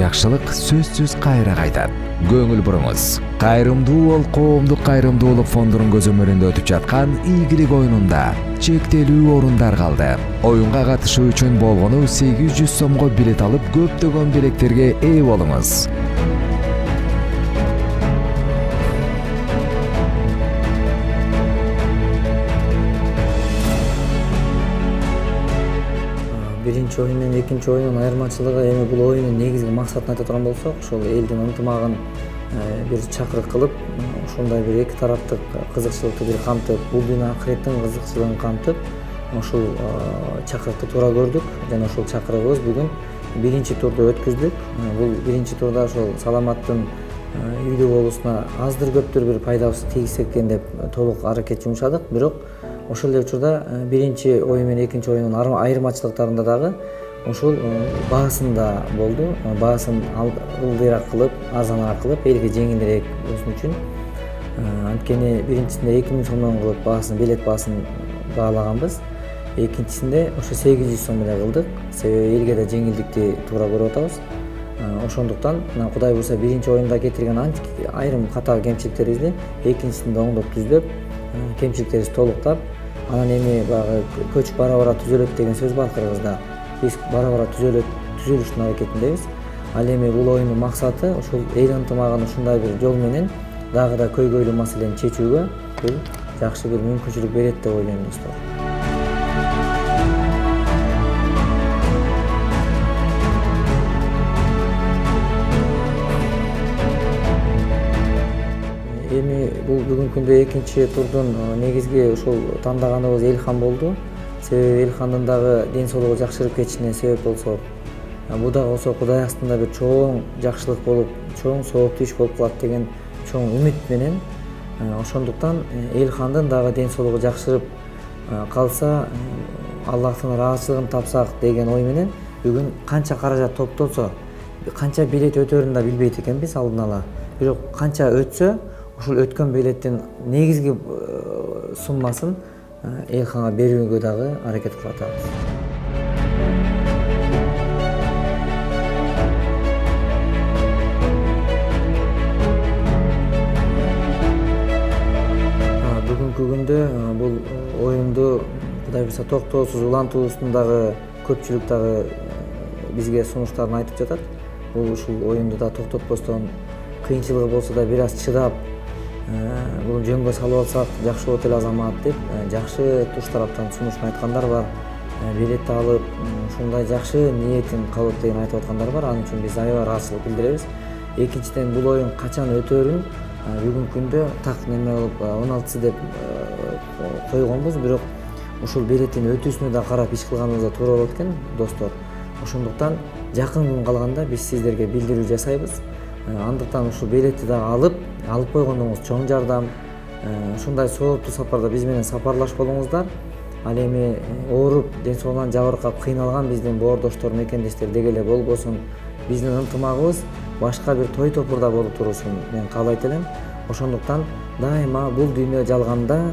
жакшылык сөзсүз кайра кайтат. Көңүл буруңуз. Кайрымдуу ol коомдук кайрымдуулук фондунун көзөмөлүндө өтүп жаткан ийгилик оюнунда чектелүү орундар калды. Оюнга катышуу үчүн болгону 800 сомго билет алып, көптөгөн белектерге ээ болуңуз. Биринчи оюн менен экинчи оюнун айырмачылыгы эми бул оюнун негизги максатын айта турган болсок, ошол элдин ынтымагын бир чакырык кылып, ошондой бир эки тараптык кызыкчылыкты бир камтып, бул дүйнө акыреттин кызыкчылыгын камтып, ошол чакырыкты туура көрдүк жана ошол чакырыгыбыз бүгүн биринчи турду өткүздүк. Бул биринчи турда ошол саламаттын үйдө болуусуна аздыр көптүр бир пайдабыз тийгизсе экен деп толук аракет жумшадык. Бирок ошол эле учурда биринчи оюн менен экинчи оюнун айырмачылыктарында дагы ошол баасында болду. Баасын ылдыйраак кылып, арзаныраак кылып, элге жеңилирээк болсун үчүн. Анткени биринчисинде 2000 сомдон кылып баасын, билет баасын баалаганбыз. Экинчисинде ошо 800 сом менен кылдык. Себеби элге да жеңилдикти туура көрүп атабыз. Ошондуктан Кудай буйруса биринчи оюнда кетирген айрым ката кемчиликтерибизди экинчисинде оңдоп түздөп, кемчиликтерибизди толуктап, анан эми баягы көч бара-бара түзөлөт деген сөз бар кыргызда. Биз бара-бара түзөлүштүн аракетиндебиз. Ал эми бул оюндун максаты ошол эл ынтымагын ушундай бир жол менен дагы да көйгөйлүү маселени чечүүгө бул жакшы бир мүмкүнчүлүк берет деп ойлойм, достор. Эми бул бүгүнкү күндө экинчи турдун негизги ушул тандаганыбыз Элхан болду. Себеби Элхандын дагы ден соолугу жакшырып кетишине себеп болсо, бул дагы болсо Кудай астында бир чоң жакшылык болуп, чоң сооптуу иш болуп калат деген чоң үмүт менен, ошондуктан Элхандын дагы ден соолугу жакшырып калса, Аллахтын ыраазычылыгын тапсак деген ой менен бүгүн канча каражат топтолсо, канча билет өтөрүн да билбейт экенбиз алдын ала. Бирок канча өтсө, ушул өткөн билеттин негизги суммасын Элханга берүүгө дагы аракет кылып атабыз. Бүгүнкү күндө бул оюнду Кудай буйруса токтоосуз улантуусун дагы көпчүлүк дагы бизге сунуштарын айтып жатат. Бул ушул оюнду да токтотпостон, кыйынчылыгы болсо да бир аз чыдап, бул жөнгө салып алсак жакшы болот эле азамат деп жакшы туш тараптан сунушун айткандар бар. Билетти алып, ушундай жакшы ниетин кабыл деген айтып аткандар бар. Ал үчүн биз аябай ыраазычылык билдиребиз. Экинчиден бул оюн качан өтөрүн бүгүнкү күндө так неме болуп 16 деп койгонбуз, бирок ушул билеттин өтүүсүнө да карап иш кылганыбыз да туура болот экен, достор. Ошондуктан жакын күн калганда биз сиздерге билдирүү жасайбыз. Андыктан ушул билетти дагы алып койгондуңуз чоң жардам. Ушундай сооптуу сапарда биз менен сапарлаш болуңуздар. Ал эми ооруп, ден соолугунан жабыркап кыйналган биздин боордоштор, мекендештер деги эле болбосун. Биздин ынтымагыбыз башка бир той топурда болуп турусун мен каалайт элем. Ошондуктан дайыма бул дүйнө жалганда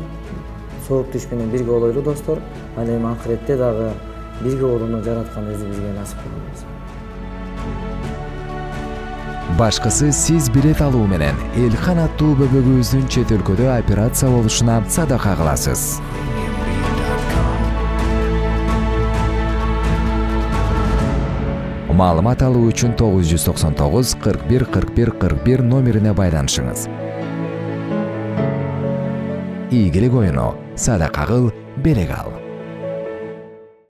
сооптуу иш менен бирге болойлу, достор. Ал эми акыретте дагы бирге болууну жараткан Өзү бизге насип кылсын. Башкысы сиз билет алуу менен Элхан аттуу бөбөгүбүздүн чет өлкөдө операция болушуна садака кыласыз. Маалымат алуу үчүн 999 41 41 41 номерине байланышыңыз. Ийгилик оюну, садака кыл, белек ал.